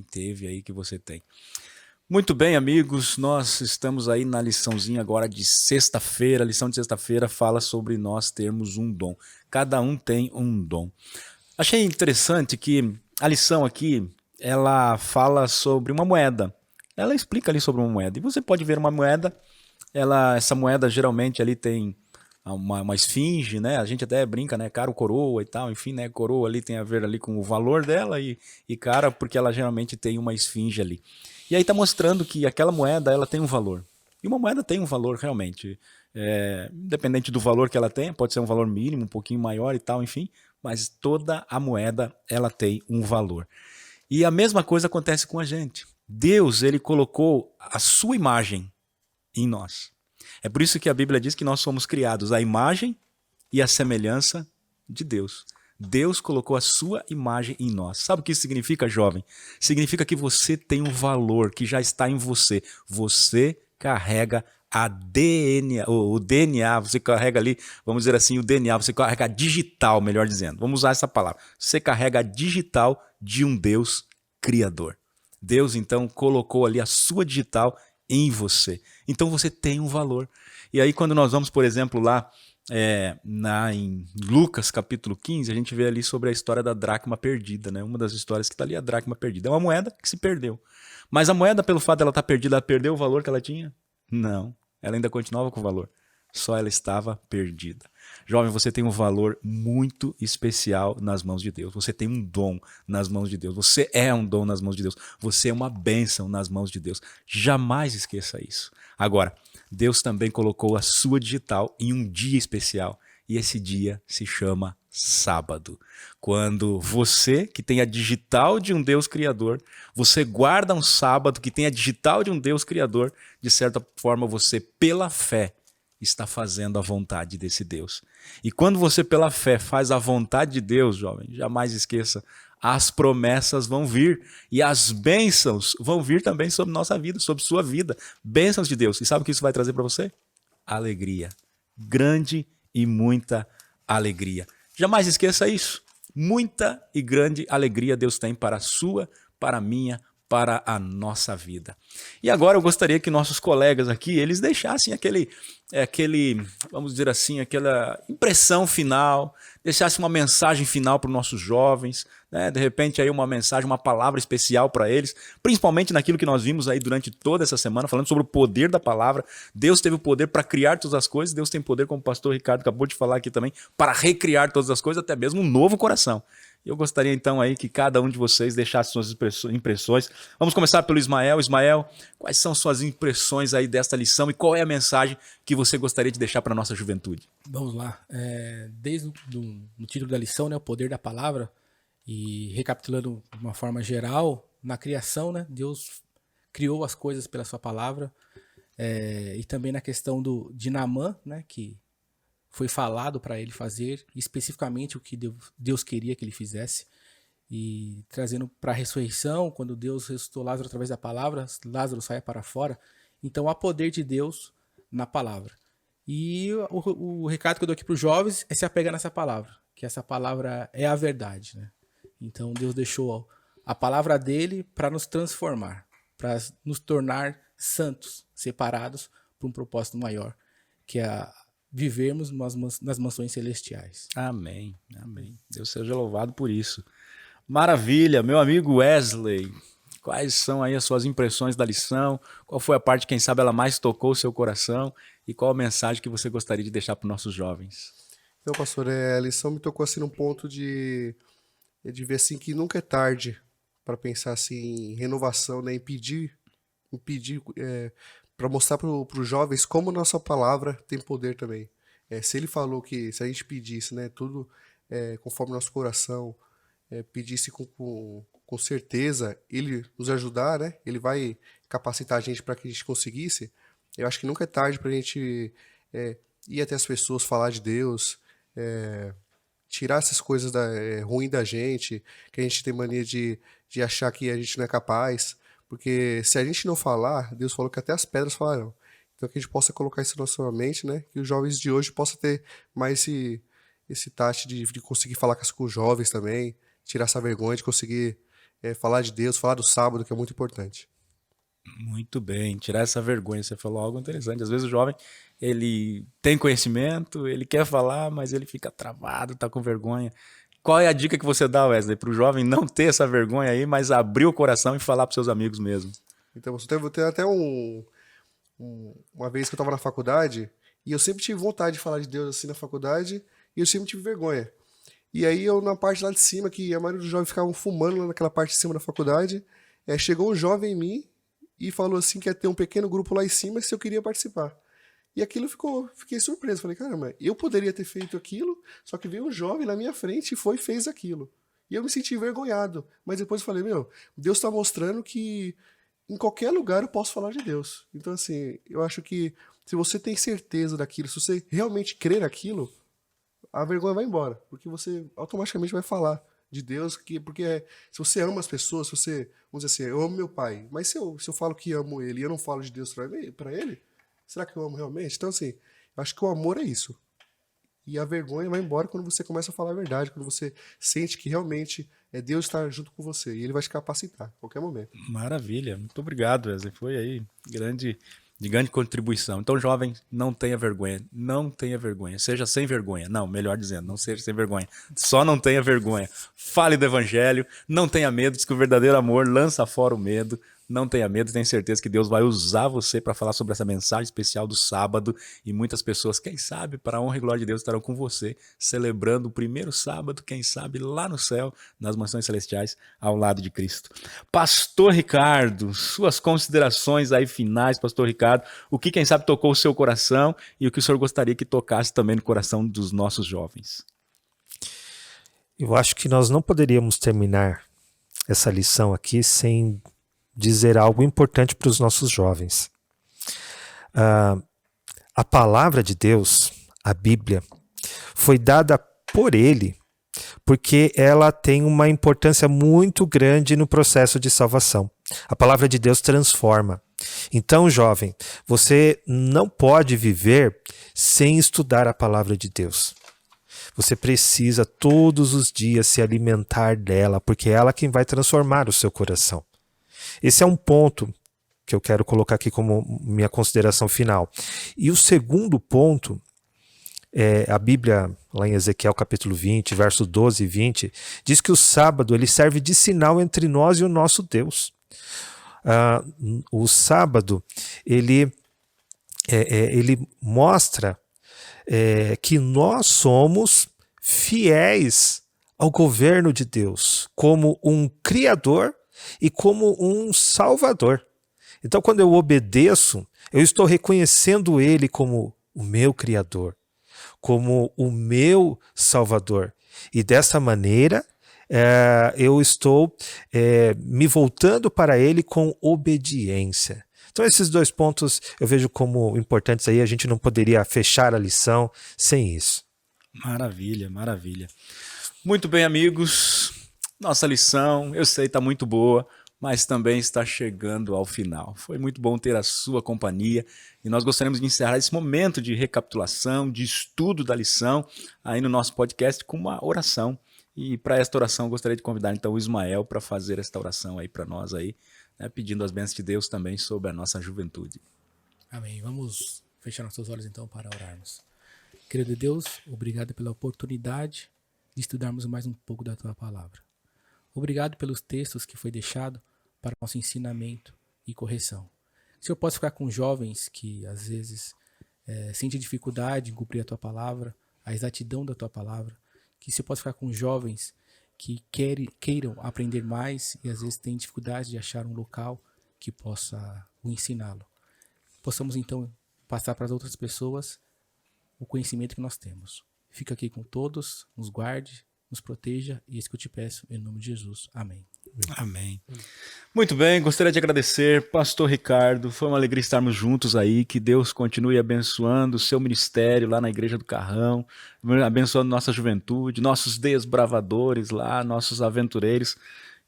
teve aí, que você tem. Muito bem, amigos, nós estamos aí na liçãozinha agora de sexta-feira. A lição de sexta-feira fala sobre nós termos um dom. Cada um tem um dom. Achei interessante que a lição aqui, ela fala sobre uma moeda. Ela explica ali sobre uma moeda. E você pode ver uma moeda, essa moeda geralmente ali tem uma esfinge, né? A gente até brinca, né? Cara ou coroa e tal, enfim, né? Coroa ali tem a ver ali com o valor dela e cara porque ela geralmente tem uma esfinge ali. E aí tá mostrando que aquela moeda, ela tem um valor. E uma moeda tem um valor realmente. Independente do valor que ela tem, pode ser um valor mínimo, um pouquinho maior e tal, enfim, mas toda a moeda, ela tem um valor. E a mesma coisa acontece com a gente. Deus, ele colocou a sua imagem em nós. É por isso que a Bíblia diz que nós somos criados à imagem e à semelhança de Deus. Deus colocou a sua imagem em nós. Sabe o que isso significa, jovem? Significa que você tem um valor que já está em você. Você carrega o DNA, você carrega ali, vamos dizer assim, o DNA, você carrega a digital, melhor dizendo. Vamos usar essa palavra. Você carrega a digital de um Deus criador. Deus, então, colocou ali a sua digital em você. Então você tem um valor. E aí quando nós vamos, por exemplo, lá em Lucas capítulo 15, a gente vê ali sobre a história da dracma perdida, né? Uma das histórias que está ali, a dracma perdida. É uma moeda que se perdeu. Mas a moeda, pelo fato dela estar perdida, ela perdeu o valor que ela tinha? Não. Ela ainda continuava com o valor. Só ela estava perdida. Jovem, você tem um valor muito especial nas mãos de Deus. Você tem um dom nas mãos de Deus. Você é um dom nas mãos de Deus. Você é uma bênção nas mãos de Deus. Jamais esqueça isso. Agora, Deus também colocou a sua digital em um dia especial. E esse dia se chama sábado. Quando você, que tem a digital de um Deus criador, você guarda um sábado que tem a digital de um Deus criador, de certa forma você, pela fé, está fazendo a vontade desse Deus. E quando você pela fé faz a vontade de Deus, jovem, jamais esqueça, as promessas vão vir e as bênçãos vão vir também sobre nossa vida, sobre sua vida. Bênçãos de Deus. E sabe o que isso vai trazer para você? Alegria. Grande e muita alegria. Jamais esqueça isso. Muita e grande alegria Deus tem para a sua, para a minha, para a nossa vida. E agora eu gostaria que nossos colegas aqui, eles deixassem aquele, vamos dizer assim, aquela impressão final, deixassem uma mensagem final para os nossos jovens, né? De repente aí uma mensagem, uma palavra especial para eles, principalmente naquilo que nós vimos aí durante toda essa semana, falando sobre o poder da palavra. Deus teve o poder para criar todas as coisas, Deus tem poder, como o pastor Ricardo acabou de falar aqui também, para recriar todas as coisas, até mesmo um novo coração. Eu gostaria então aí que cada um de vocês deixasse suas impressões. Vamos começar pelo Ismael. Ismael, quais são suas impressões aí desta lição e qual é a mensagem que você gostaria de deixar para a nossa juventude? Vamos lá. Desde no título da lição, né, o poder da palavra, e recapitulando de uma forma geral, na criação, né, Deus criou as coisas pela sua palavra, e também na questão de Naamã, né, que foi falado para ele fazer especificamente o que Deus queria que ele fizesse, e trazendo para a ressurreição, quando Deus ressuscitou Lázaro através da palavra, Lázaro sai para fora. Então há poder de Deus na palavra. E o recado que eu dou aqui para os jovens é se apegar nessa palavra, que essa palavra é a verdade, né? Então Deus deixou a palavra dele para nos transformar, para nos tornar santos, separados para um propósito maior, que é vivermos nas mansões celestiais. Amém, amém. Deus seja louvado por isso. Maravilha, meu amigo Wesley. Quais são aí as suas impressões da lição? Qual foi a parte, quem sabe, ela mais tocou o seu coração? E qual a mensagem que você gostaria de deixar para os nossos jovens? Então, pastor, a lição me tocou assim num ponto de ver assim que nunca é tarde para pensar assim em renovação, né? Impedir para mostrar para os jovens como nossa palavra tem poder também. Se ele falou que se a gente pedisse, né, tudo conforme nosso coração, pedisse com certeza, ele nos ajudar, né? Ele vai capacitar a gente para que a gente conseguisse. Eu acho que nunca é tarde para a gente ir até as pessoas, falar de Deus, tirar essas coisas ruins da gente, que a gente tem mania de achar que a gente não é capaz. Porque se a gente não falar, Deus falou que até as pedras falarão. Então que a gente possa colocar isso na nossa mente, né? Que os jovens de hoje possam ter mais esse tato de conseguir falar com os jovens também, tirar essa vergonha de conseguir falar de Deus, falar do sábado, que é muito importante. Muito bem, tirar essa vergonha. Você falou algo interessante. Às vezes o jovem, ele tem conhecimento, ele quer falar, mas ele fica travado, tá com vergonha. Qual é a dica que você dá, Wesley, para o jovem não ter essa vergonha aí, mas abrir o coração e falar para seus amigos mesmo? Então, você teve até uma vez que eu estava na faculdade, e eu sempre tive vontade de falar de Deus assim na faculdade, e eu sempre tive vergonha. E aí eu, na parte lá de cima, que a maioria dos jovens ficavam fumando lá naquela parte de cima da faculdade, chegou um jovem em mim e falou assim que ia ter um pequeno grupo lá em cima se eu queria participar. E aquilo fiquei surpreso. Falei, caramba, eu poderia ter feito aquilo, só que veio um jovem na minha frente e fez aquilo. E eu me senti envergonhado. Mas depois eu falei, Deus está mostrando que em qualquer lugar eu posso falar de Deus. Então, assim, eu acho que se você tem certeza daquilo, se você realmente crê naquilo, a vergonha vai embora. Porque você automaticamente vai falar de Deus, porque se você ama as pessoas, se você, vamos dizer assim, eu amo meu pai, mas se eu falo que amo ele e eu não falo de Deus para ele, será que eu amo realmente? Então, assim, eu acho que o amor é isso. E a vergonha vai embora quando você começa a falar a verdade, quando você sente que realmente Deus está junto com você e ele vai te capacitar a qualquer momento. Maravilha, muito obrigado, Wesley. Foi aí de grande contribuição. Então, jovem, não tenha vergonha. Não tenha vergonha. Seja sem vergonha. Não, melhor dizendo, não seja sem vergonha. Só não tenha vergonha. Fale do evangelho. Não tenha medo. Diz que o verdadeiro amor lança fora o medo. Não tenha medo, tenho certeza que Deus vai usar você para falar sobre essa mensagem especial do sábado e muitas pessoas, quem sabe, para a honra e glória de Deus, estarão com você, celebrando o primeiro sábado, quem sabe, lá no céu, nas mansões celestiais, ao lado de Cristo. Pastor Ricardo, suas considerações aí finais, Pastor Ricardo, o que, quem sabe, tocou o seu coração e o que o senhor gostaria que tocasse também no coração dos nossos jovens? Eu acho que nós não poderíamos terminar essa lição aqui sem dizer algo importante para os nossos jovens. A palavra de Deus, a Bíblia, foi dada por ele porque ela tem uma importância muito grande no processo de salvação. A palavra de Deus transforma. Então, jovem, você não pode viver sem estudar a palavra de Deus. Você precisa todos os dias se alimentar dela, porque é ela quem vai transformar o seu coração. Esse é um ponto que eu quero colocar aqui como minha consideração final. E o segundo ponto, a Bíblia, lá em Ezequiel capítulo 20, versos 12 e 20, diz que o sábado ele serve de sinal entre nós e o nosso Deus. O sábado, ele mostra que nós somos fiéis ao governo de Deus, como um criador e como um salvador. Então, quando eu obedeço, eu estou reconhecendo ele como o meu criador, como o meu salvador. E dessa maneira, eu estou me voltando para ele com obediência. Então, esses dois pontos eu vejo como importantes aí. A gente não poderia fechar a lição sem isso. Maravilha, maravilha. Muito bem, amigos. Nossa lição, eu sei, está muito boa, mas também está chegando ao final. Foi muito bom ter a sua companhia e nós gostaríamos de encerrar esse momento de recapitulação, de estudo da lição aí no nosso podcast com uma oração. E para esta oração eu gostaria de convidar então o Ismael para fazer esta oração aí para nós aí, né, pedindo as bênçãos de Deus também sobre a nossa juventude. Amém. Vamos fechar nossos olhos então para orarmos. Querido Deus, obrigado pela oportunidade de estudarmos mais um pouco da Tua Palavra. Obrigado pelos textos que foi deixado para nosso ensinamento e correção. Que o Senhor possa ficar com jovens que às vezes sentem dificuldade em cumprir a Tua palavra, a exatidão da Tua palavra. Que o Senhor possa ficar com jovens que queiram aprender mais e às vezes têm dificuldade de achar um local que possa o ensiná-lo. Possamos então passar para as outras pessoas o conhecimento que nós temos. Fica aqui com todos, nos guarde, nos proteja, e é isso que eu te peço, em nome de Jesus. Amém. Amém. Muito bem, gostaria de agradecer, pastor Ricardo, foi uma alegria estarmos juntos aí, que Deus continue abençoando o seu ministério lá na Igreja do Carrão, abençoando nossa juventude, nossos desbravadores lá, nossos aventureiros,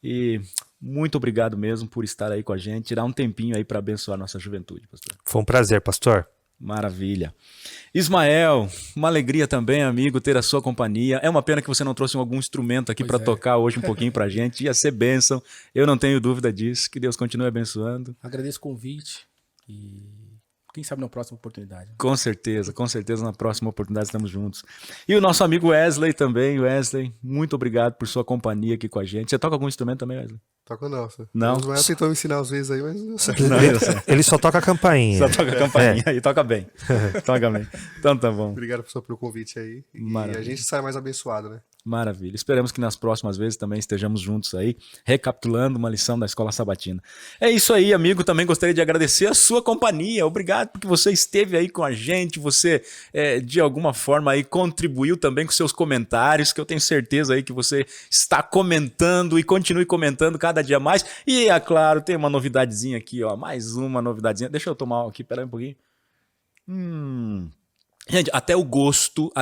e muito obrigado mesmo por estar aí com a gente, tirar um tempinho aí para abençoar nossa juventude, pastor. Foi um prazer, pastor. Maravilha. Ismael, uma alegria também, amigo, ter a sua companhia. É uma pena que você não trouxe algum instrumento aqui para tocar hoje um pouquinho pra gente. Ia ser bênção, eu não tenho dúvida disso. Que Deus continue abençoando. Agradeço o convite e quem sabe na próxima oportunidade. Com certeza, na próxima oportunidade estamos juntos. E o nosso amigo Wesley também. Wesley, muito obrigado por sua companhia aqui com a gente. Você toca algum instrumento também, Wesley? Toca não, senhor. Não? O Ismael tentou me ensinar às vezes aí, mas não deu certo. Não, eu sei. Ele só toca a campainha. Só toca a campainha e toca bem. Toca bem. Então tá bom. Obrigado, professor, pelo convite aí. E Maravilha. a gente sai mais abençoado, né? Maravilha. Esperamos que nas próximas vezes também estejamos juntos aí, recapitulando uma lição da Escola Sabatina. É isso aí, amigo. Também gostaria de agradecer a sua companhia. Obrigado porque você esteve aí com a gente. Você, de alguma forma, aí contribuiu também com seus comentários, que eu tenho certeza aí que você está comentando e continue comentando cada dia mais. E, é claro, tem uma novidadezinha aqui, ó. Mais uma novidadezinha. Deixa eu tomar aqui, peraí um pouquinho. Gente, até o gosto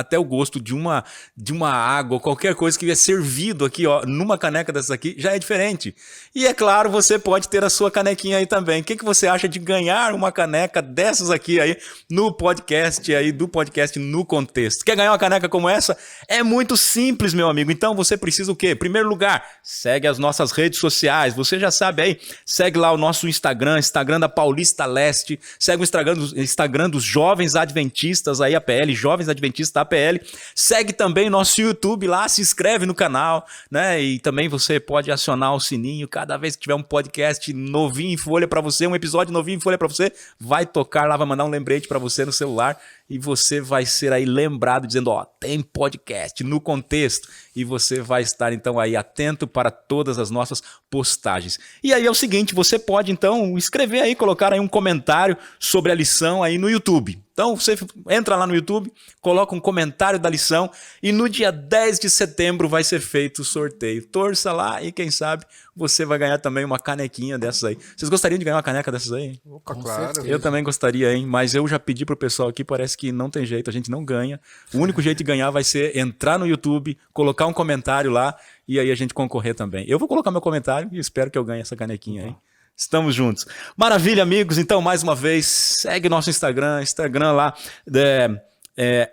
de uma água, qualquer coisa que é servido aqui, ó, numa caneca dessas aqui, já é diferente. E é claro, você pode ter a sua canequinha aí também. O que você acha de ganhar uma caneca dessas aqui aí no podcast aí, do podcast No Contexto? Quer ganhar uma caneca como essa? É muito simples, meu amigo. Então você precisa o quê? Em primeiro lugar, segue as nossas redes sociais. Você já sabe aí, segue lá o nosso Instagram da Paulista Leste, segue o Instagram dos Jovens Adventistas aí, APL, Jovens Adventistas da APL. Segue também nosso YouTube lá, se inscreve no canal, né? E também você pode acionar o sininho cada vez que tiver um podcast novinho em folha para você, um episódio novinho em folha para você, vai tocar lá, vai mandar um lembrete para você no celular e você vai ser aí lembrado dizendo, ó, tem podcast No Contexto, e você vai estar então aí atento para todas as nossas postagens. E aí é o seguinte, você pode então escrever aí, colocar aí um comentário sobre a lição aí no YouTube. Então você entra lá no YouTube, coloca um comentário da lição e no dia 10 de setembro vai ser feito o sorteio. Torça lá e quem sabe você vai ganhar também uma canequinha dessas aí. Vocês gostariam de ganhar uma caneca dessas aí? Opa, Com claro. certeza. Eu também gostaria, hein? Mas eu já pedi pro pessoal aqui, parece que não tem jeito, a gente não ganha. O único jeito de ganhar vai ser entrar no YouTube, colocar um comentário lá e aí a gente concorrer também. Eu vou colocar meu comentário e espero que eu ganhe essa canequinha aí. Estamos juntos. Maravilha, amigos. Então, mais uma vez, segue nosso Instagram lá,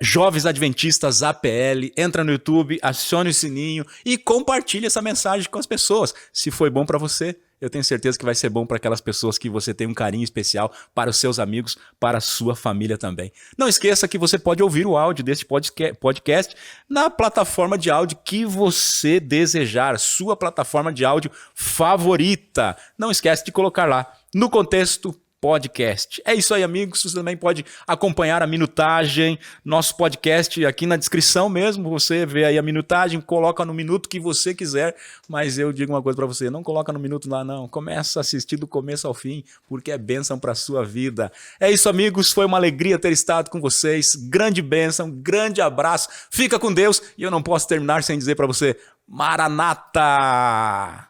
Jovens Adventistas APL. Entra no YouTube, acione o sininho e compartilhe essa mensagem com as pessoas. Se foi bom para você, eu tenho certeza que vai ser bom para aquelas pessoas que você tem um carinho especial, para os seus amigos, para a sua família também. Não esqueça que você pode ouvir o áudio deste podcast na plataforma de áudio que você desejar, sua plataforma de áudio favorita. Não esquece de colocar lá, No Contexto Podcast. É isso aí, amigos. Você também pode acompanhar a minutagem, nosso podcast aqui na descrição mesmo. Você vê aí a minutagem, coloca no minuto que você quiser, mas eu digo uma coisa para você, não coloca no minuto lá não. Começa a assistir do começo ao fim, porque é bênção para sua vida. É isso, amigos. Foi uma alegria ter estado com vocês. Grande bênção, grande abraço. Fica com Deus e eu não posso terminar sem dizer para você, Maranata!